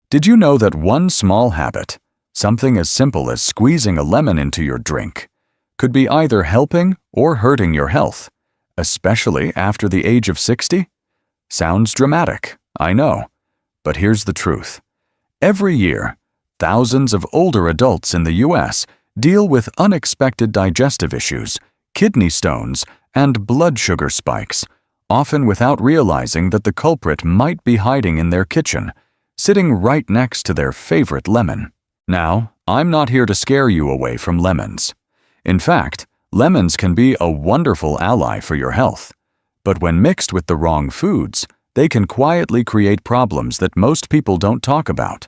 Did you know that one small habit, something as simple as squeezing a lemon into your drink, could be either helping or hurting your health, especially after the age of 60? Sounds dramatic, I know, but here's the truth. Every year, thousands of older adults in the U.S. deal with unexpected digestive issues, kidney stones, and blood sugar spikes, often without realizing that the culprit might be hiding in their kitchen, sitting right next to their favorite lemon. Now, I'm not here to scare you away from lemons. In fact, lemons can be a wonderful ally for your health. But when mixed with the wrong foods, they can quietly create problems that most people don't talk about.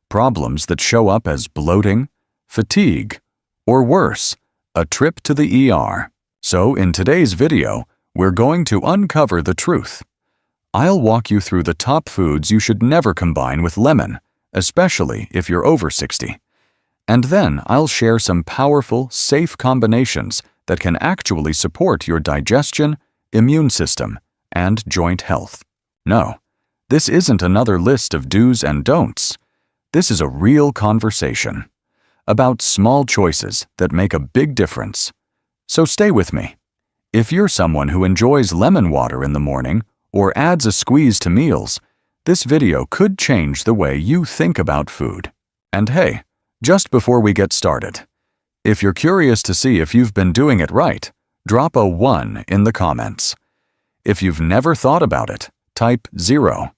Problems that show up as bloating, fatigue, or worse, a trip to the ER. So in today's video, we're going to uncover the truth. I'll walk you through the top foods you should never combine with lemon, especially if you're over 60. And then I'll share some powerful, safe combinations that can actually support your digestion, immune system, and joint health. No, this isn't another list of do's and don'ts. This is a real conversation about small choices that make a big difference. So stay with me. If you're someone who enjoys lemon water in the morning or adds a squeeze to meals, this video could change the way you think about food. And hey, just before we get started, if you're curious to see if you've been doing it right, drop a 1 in the comments. If you've never thought about it, type 0.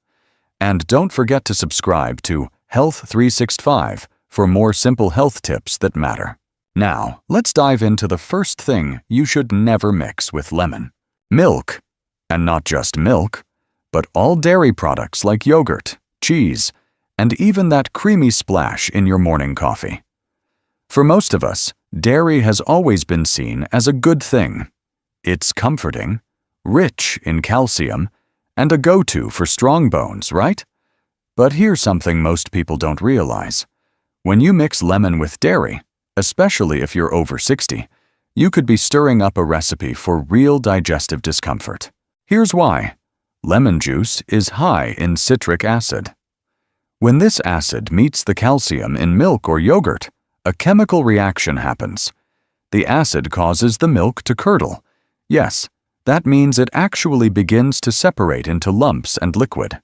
And don't forget to subscribe to Health 365 for more simple health tips that matter. Now, let's dive into the first thing you should never mix with lemon: milk. And not just milk, but all dairy products like yogurt, cheese, and even that creamy splash in your morning coffee. For most of us, dairy has always been seen as a good thing. It's comforting, rich in calcium, and a go-to for strong bones, right? But here's something most people don't realize. When you mix lemon with dairy, especially if you're over 60, you could be stirring up a recipe for real digestive discomfort. Here's why. Lemon juice is high in citric acid. When this acid meets the calcium in milk or yogurt, a chemical reaction happens. The acid causes the milk to curdle. Yes, that means it actually begins to separate into lumps and liquid.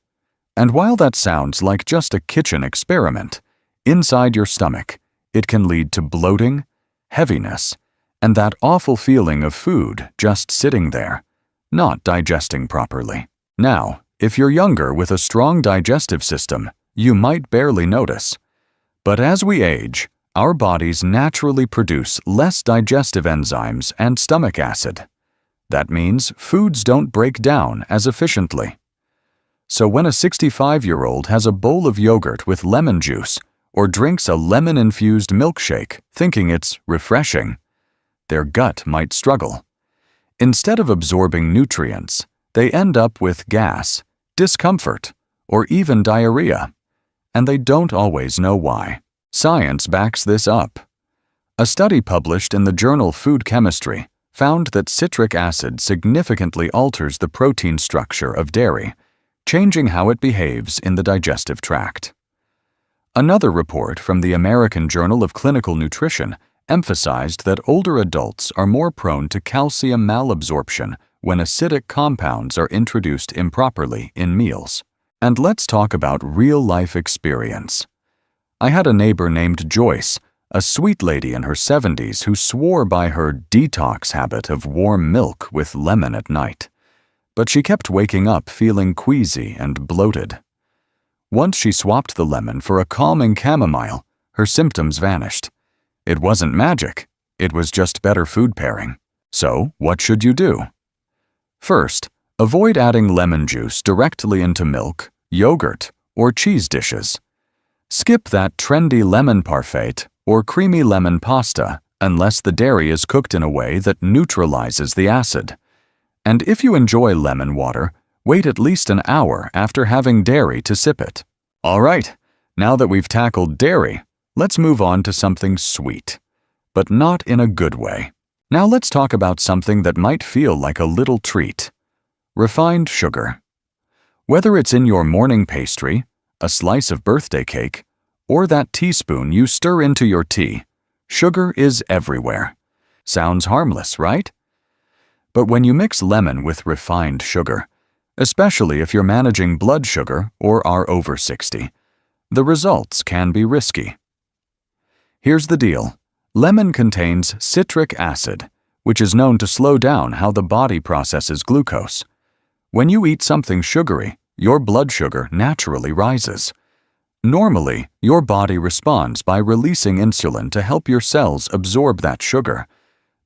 And while that sounds like just a kitchen experiment, inside your stomach, it can lead to bloating, heaviness, and that awful feeling of food just sitting there, not digesting properly. Now, if you're younger with a strong digestive system, you might barely notice. But as we age, our bodies naturally produce less digestive enzymes and stomach acid. That means foods don't break down as efficiently. So when a 65-year-old has a bowl of yogurt with lemon juice or drinks a lemon-infused milkshake thinking it's refreshing, their gut might struggle. Instead of absorbing nutrients, they end up with gas, discomfort, or even diarrhea, and they don't always know why. Science backs this up. A study published in the journal Food Chemistry found that citric acid significantly alters the protein structure of dairy, changing how it behaves in the digestive tract. Another report from the American Journal of Clinical Nutrition emphasized that older adults are more prone to calcium malabsorption when acidic compounds are introduced improperly in meals. And let's talk about real-life experience. I had a neighbor named Joyce, a sweet lady in her 70s who swore by her detox habit of warm milk with lemon at night. But she kept waking up feeling queasy and bloated. Once she swapped the lemon for a calming chamomile, her symptoms vanished. It wasn't magic, it was just better food pairing. So, what should you do? First, avoid adding lemon juice directly into milk, yogurt, or cheese dishes. Skip that trendy lemon parfait or creamy lemon pasta unless the dairy is cooked in a way that neutralizes the acid. And if you enjoy lemon water, wait at least an hour after having dairy to sip it. All right, now that we've tackled dairy, let's move on to something sweet, but not in a good way. Now let's talk about something that might feel like a little treat: refined sugar. Whether it's in your morning pastry, a slice of birthday cake, or that teaspoon you stir into your tea, sugar is everywhere. Sounds harmless, right? But when you mix lemon with refined sugar, especially if you're managing blood sugar or are over 60, the results can be risky. Here's the deal. Lemon contains citric acid, which is known to slow down how the body processes glucose. When you eat something sugary, your blood sugar naturally rises. Normally, your body responds by releasing insulin to help your cells absorb that sugar.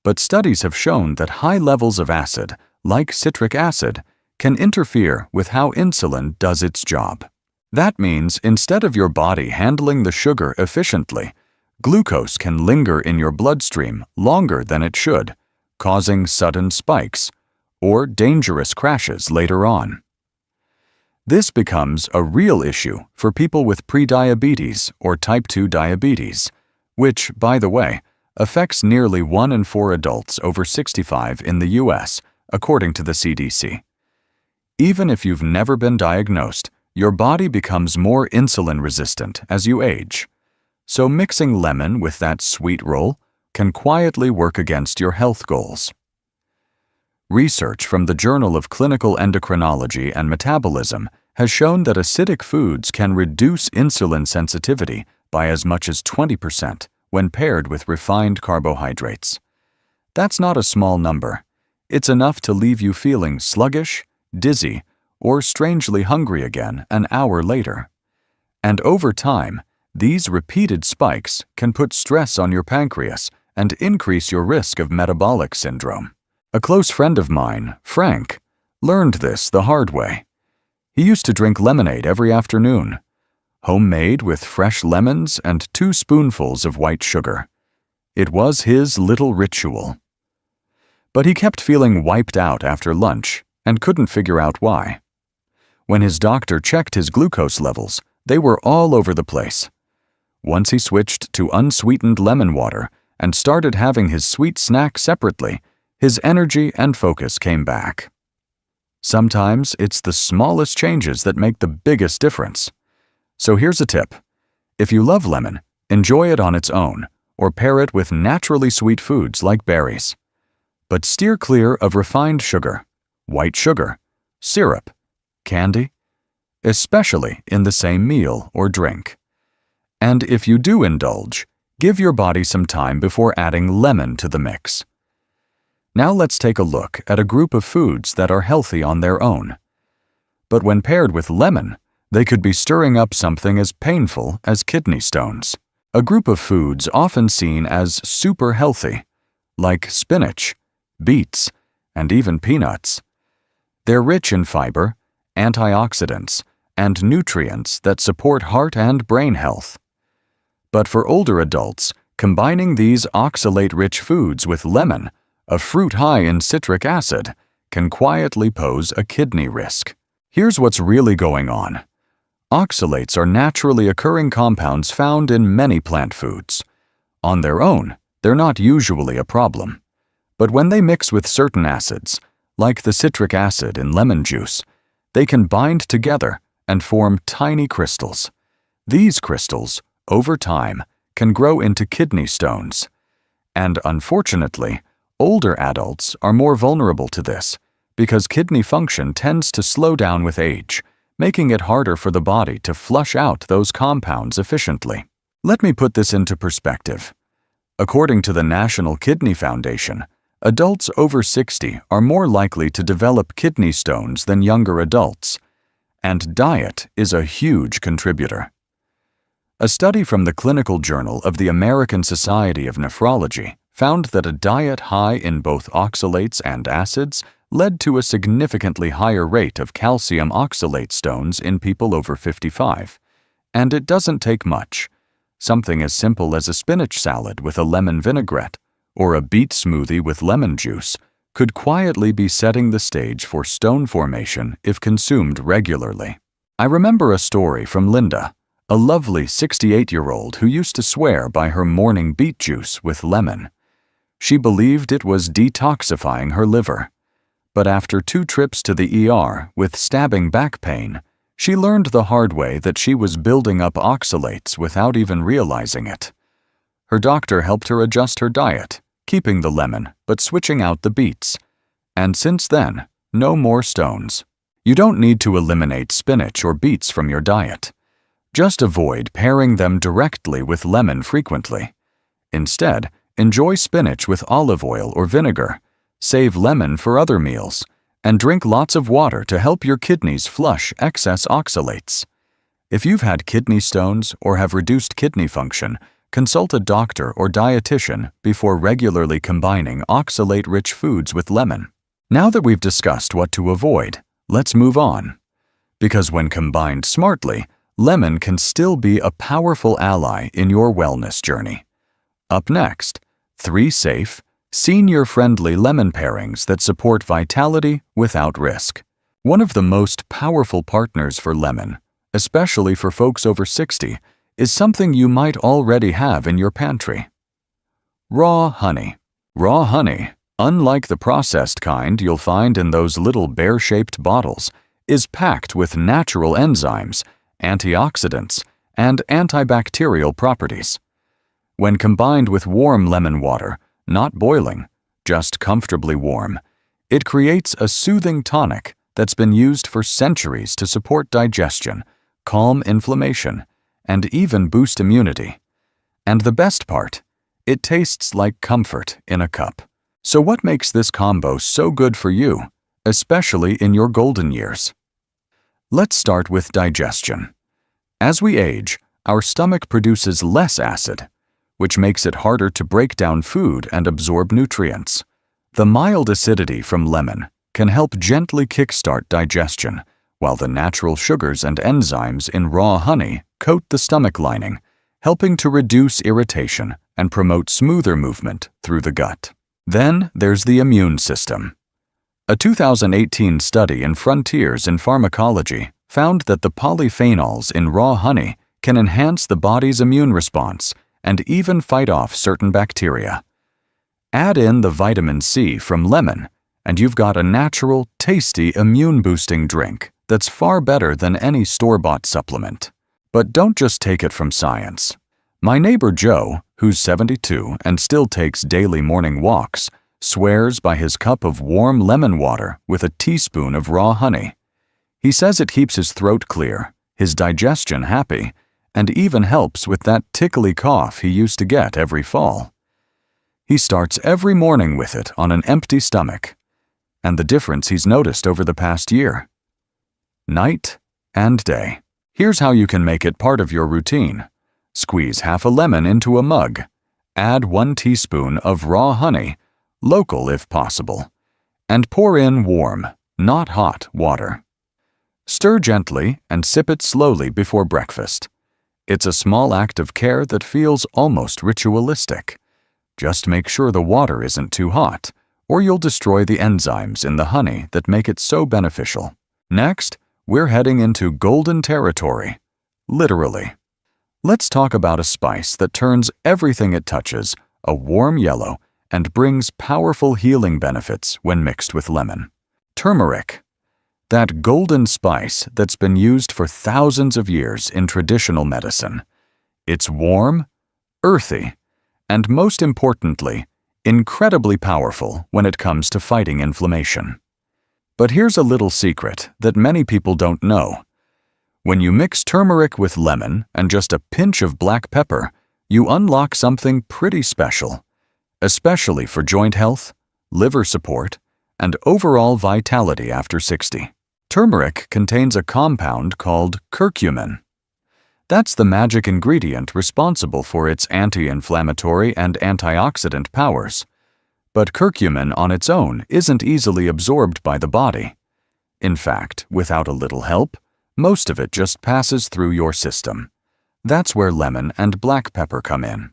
But studies have shown that high levels of acid, like citric acid, can interfere with how insulin does its job. That means instead of your body handling the sugar efficiently, glucose can linger in your bloodstream longer than it should, causing sudden spikes or dangerous crashes later on. This becomes a real issue for people with prediabetes or type 2 diabetes, which, by the way, affects nearly 1 in 4 adults over 65 in the US, according to the CDC. Even if you've never been diagnosed, your body becomes more insulin resistant as you age. So mixing lemon with that sweet roll can quietly work against your health goals. Research from the Journal of Clinical Endocrinology and Metabolism has shown that acidic foods can reduce insulin sensitivity by as much as 20% when paired with refined carbohydrates. That's not a small number. It's enough to leave you feeling sluggish, dizzy, or strangely hungry again an hour later. And over time, these repeated spikes can put stress on your pancreas and increase your risk of metabolic syndrome. A close friend of mine, Frank, learned this the hard way. He used to drink lemonade every afternoon, homemade with fresh lemons and 2 spoonfuls of white sugar. It was his little ritual. But he kept feeling wiped out after lunch and couldn't figure out why. When his doctor checked his glucose levels, they were all over the place. Once he switched to unsweetened lemon water and started having his sweet snack separately, his energy and focus came back. Sometimes it's the smallest changes that make the biggest difference. So here's a tip. If you love lemon, enjoy it on its own, or pair it with naturally sweet foods like berries. But steer clear of refined sugar, white sugar, syrup, candy, especially in the same meal or drink. And if you do indulge, give your body some time before adding lemon to the mix. Now let's take a look at a group of foods that are healthy on their own. But when paired with lemon, they could be stirring up something as painful as kidney stones. A group of foods often seen as super healthy, like spinach, beets, and even peanuts. They're rich in fiber, antioxidants, and nutrients that support heart and brain health. But for older adults, combining these oxalate-rich foods with lemon, a fruit high in citric acid, can quietly pose a kidney risk. Here's what's really going on. Oxalates are naturally occurring compounds found in many plant foods. On their own, they're not usually a problem. But when they mix with certain acids, like the citric acid in lemon juice, they can bind together and form tiny crystals. These crystals, over time, can grow into kidney stones. And unfortunately, older adults are more vulnerable to this because kidney function tends to slow down with age, making it harder for the body to flush out those compounds efficiently. Let me put this into perspective. According to the National Kidney Foundation, adults over 60 are more likely to develop kidney stones than younger adults, and diet is a huge contributor. A study from the Clinical Journal of the American Society of Nephrology found that a diet high in both oxalates and acids led to a significantly higher rate of calcium oxalate stones in people over 55. And it doesn't take much. Something as simple as a spinach salad with a lemon vinaigrette or a beet smoothie with lemon juice could quietly be setting the stage for stone formation if consumed regularly. I remember a story from Linda, a lovely 68-year-old who used to swear by her morning beet juice with lemon. She believed it was detoxifying her liver. But after 2 trips to the ER with stabbing back pain, She learned the hard way that she was building up oxalates without even realizing it. Her doctor helped her adjust her diet, keeping the lemon but switching out the beets. And since then, no more stones. You don't need to eliminate spinach or beets from your diet. Just avoid pairing them directly with lemon frequently. Instead, enjoy spinach with olive oil or vinegar, save lemon for other meals, and drink lots of water to help your kidneys flush excess oxalates. If you've had kidney stones or have reduced kidney function, consult a doctor or dietitian before regularly combining oxalate-rich foods with lemon. Now that we've discussed what to avoid, let's move on. Because when combined smartly, lemon can still be a powerful ally in your wellness journey. Up next, 3 safe, senior-friendly lemon pairings that support vitality without risk. One of the most powerful partners for lemon, especially for folks over 60, is something you might already have in your pantry. Raw honey. Raw honey, unlike the processed kind you'll find in those little bear-shaped bottles, is packed with natural enzymes, antioxidants, and antibacterial properties. When combined with warm lemon water, not boiling, just comfortably warm, it creates a soothing tonic that's been used for centuries to support digestion, calm inflammation, and even boost immunity. And the best part, it tastes like comfort in a cup. So what makes this combo so good for you, especially in your golden years? Let's start with digestion. As we age, our stomach produces less acid, which makes it harder to break down food and absorb nutrients. The mild acidity from lemon can help gently kickstart digestion, while the natural sugars and enzymes in raw honey coat the stomach lining, helping to reduce irritation and promote smoother movement through the gut. Then there's the immune system. A 2018 study in Frontiers in Pharmacology found that the polyphenols in raw honey can enhance the body's immune response and even fight off certain bacteria. Add in the vitamin C from lemon, and you've got a natural, tasty, immune-boosting drink that's far better than any store-bought supplement. But don't just take it from science. My neighbor Joe, who's 72 and still takes daily morning walks, swears by his cup of warm lemon water with a teaspoon of raw honey. He says it keeps his throat clear, his digestion happy, and even helps with that tickly cough he used to get every fall. He starts every morning with it on an empty stomach, and the difference he's noticed over the past year. Night and day. Here's how you can make it part of your routine. Squeeze half a lemon into a mug. Add 1 teaspoon of raw honey, local if possible, and pour in warm, not hot water. Stir gently and sip it slowly before breakfast. It's a small act of care that feels almost ritualistic. Just make sure the water isn't too hot, or you'll destroy the enzymes in the honey that make it so beneficial. Next, we're heading into golden territory, literally. Let's talk about a spice that turns everything it touches a warm yellow and brings powerful healing benefits when mixed with lemon. Turmeric. That golden spice that's been used for thousands of years in traditional medicine. It's warm, earthy, and most importantly, incredibly powerful when it comes to fighting inflammation. But here's a little secret that many people don't know. When you mix turmeric with lemon and just a pinch of black pepper, you unlock something pretty special, especially for joint health, liver support, and overall vitality after 60. Turmeric contains a compound called curcumin. That's the magic ingredient responsible for its anti-inflammatory and antioxidant powers. But curcumin on its own isn't easily absorbed by the body. In fact, without a little help, most of it just passes through your system. That's where lemon and black pepper come in.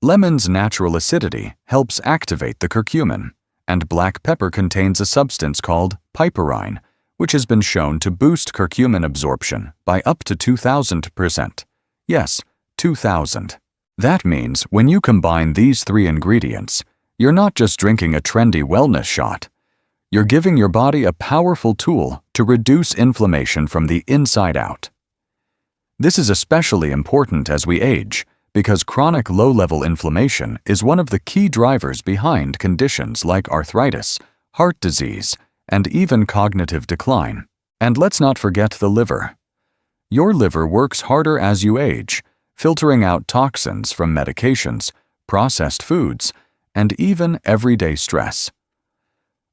Lemon's natural acidity helps activate the curcumin, and black pepper contains a substance called piperine, which has been shown to boost curcumin absorption by up to 2,000%. Yes, 2,000. That means when you combine these 3 ingredients, you're not just drinking a trendy wellness shot. You're giving your body a powerful tool to reduce inflammation from the inside out. This is especially important as we age, because chronic low-level inflammation is one of the key drivers behind conditions like arthritis, heart disease, and even cognitive decline. And let's not forget the liver. Your liver works harder as you age, filtering out toxins from medications, processed foods, and even everyday stress.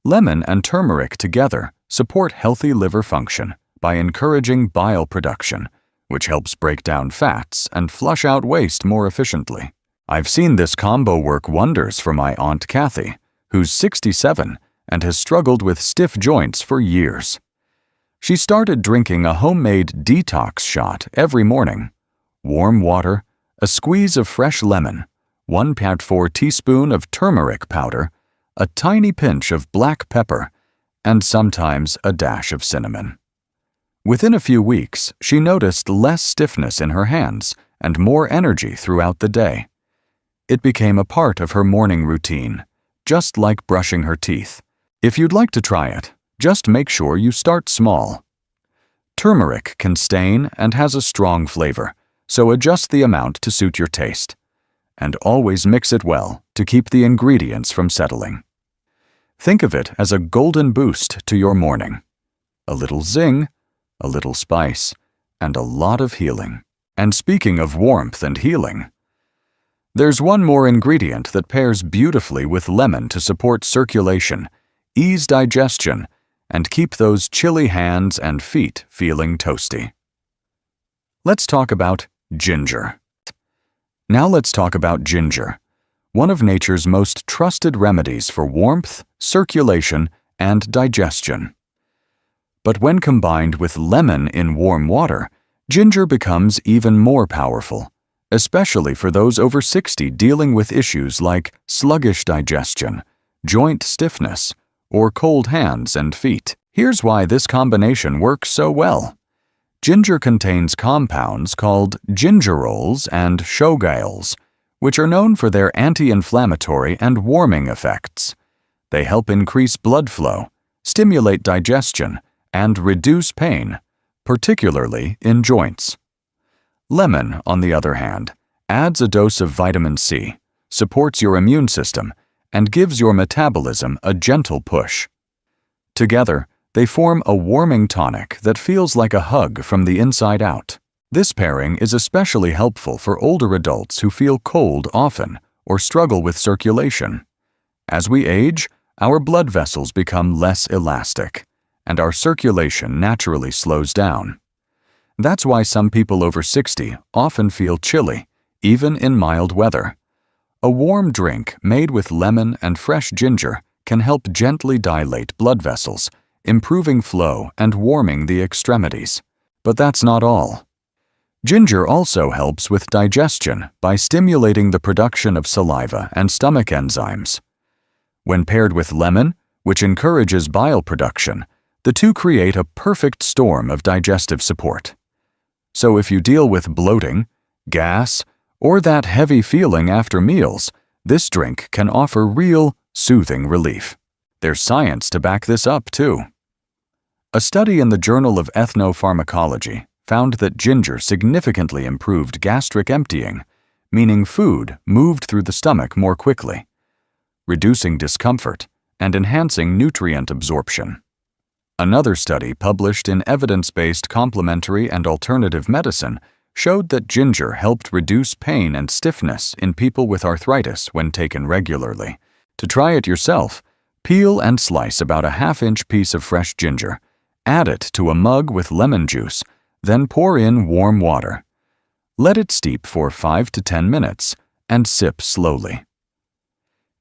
Lemon and turmeric together support healthy liver function by encouraging bile production, which helps break down fats and flush out waste more efficiently. I've seen this combo work wonders for my Aunt Kathy, who's 67 and has struggled with stiff joints for years. She started drinking a homemade detox shot every morning. Warm water, a squeeze of fresh lemon, 1/4 teaspoon of turmeric powder, a tiny pinch of black pepper, and sometimes a dash of cinnamon. Within a few weeks, she noticed less stiffness in her hands and more energy throughout the day. It became a part of her morning routine, just like brushing her teeth. If you'd like to try it, just make sure you start small. Turmeric can stain and has a strong flavor, so adjust the amount to suit your taste. And always mix it well to keep the ingredients from settling. Think of it as a golden boost to your morning. A little zing, a little spice, and a lot of healing. And speaking of warmth and healing, there's one more ingredient that pairs beautifully with lemon to support circulation, ease digestion, and keep those chilly hands and feet feeling toasty. Let's talk about ginger. Now let's talk about ginger, one of nature's most trusted remedies for warmth, circulation, and digestion. But when combined with lemon in warm water, ginger becomes even more powerful, especially for those over 60 dealing with issues like sluggish digestion, joint stiffness, or cold hands and feet. Here's why this combination works so well. Ginger contains compounds called gingerols and shogaols, which are known for their anti-inflammatory and warming effects. They help increase blood flow, stimulate digestion, and reduce pain, particularly in joints. Lemon, on the other hand, adds a dose of vitamin C, supports your immune system, and gives your metabolism a gentle push. Together, they form a warming tonic that feels like a hug from the inside out. This pairing is especially helpful for older adults who feel cold often or struggle with circulation. As we age, our blood vessels become less elastic, and our circulation naturally slows down. That's why some people over 60 often feel chilly, even in mild weather. A warm drink made with lemon and fresh ginger can help gently dilate blood vessels, improving flow and warming the extremities. But that's not all. Ginger also helps with digestion by stimulating the production of saliva and stomach enzymes. When paired with lemon, which encourages bile production, the two create a perfect storm of digestive support. So if you deal with bloating, gas, or that heavy feeling after meals, this drink can offer real, soothing relief. There's science to back this up, too. A study in the Journal of Ethnopharmacology found that ginger significantly improved gastric emptying, meaning food moved through the stomach more quickly, reducing discomfort and enhancing nutrient absorption. Another study published in Evidence-Based Complementary and Alternative Medicine showed that ginger helped reduce pain and stiffness in people with arthritis when taken regularly. To try it yourself, peel and slice about a ½ piece of fresh ginger, add it to a mug with lemon juice, then pour in warm water. Let it steep for 5 to 10 minutes and sip slowly.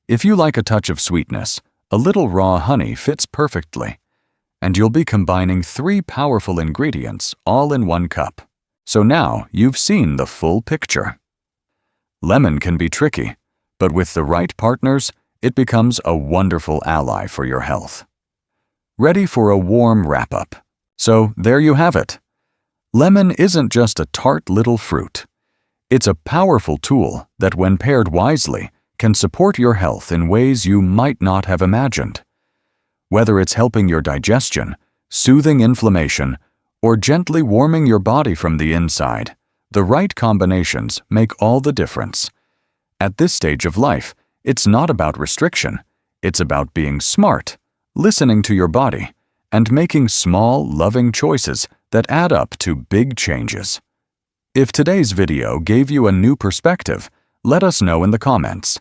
If you like a touch of sweetness, a little raw honey fits perfectly, and you'll be combining 3 powerful ingredients all in one cup. So now you've seen the full picture. Lemon can be tricky, but with the right partners, it becomes a wonderful ally for your health. Ready for a warm wrap-up. So there you have it. Lemon isn't just a tart little fruit. It's a powerful tool that, when paired wisely, can support your health in ways you might not have imagined. Whether it's helping your digestion, soothing inflammation, or gently warming your body from the inside, the right combinations make all the difference. At this stage of life, it's not about restriction. It's about being smart, listening to your body, and making small, loving choices that add up to big changes. If today's video gave you a new perspective, let us know in the comments.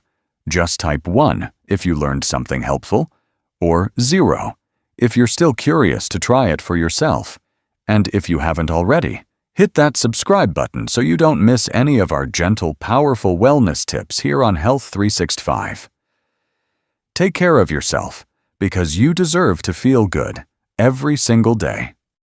Just type 1 if you learned something helpful, or 0 if you're still curious to try it for yourself. And if you haven't already, hit that subscribe button so you don't miss any of our gentle, powerful wellness tips here on Health 365. Take care of yourself, because you deserve to feel good every single day.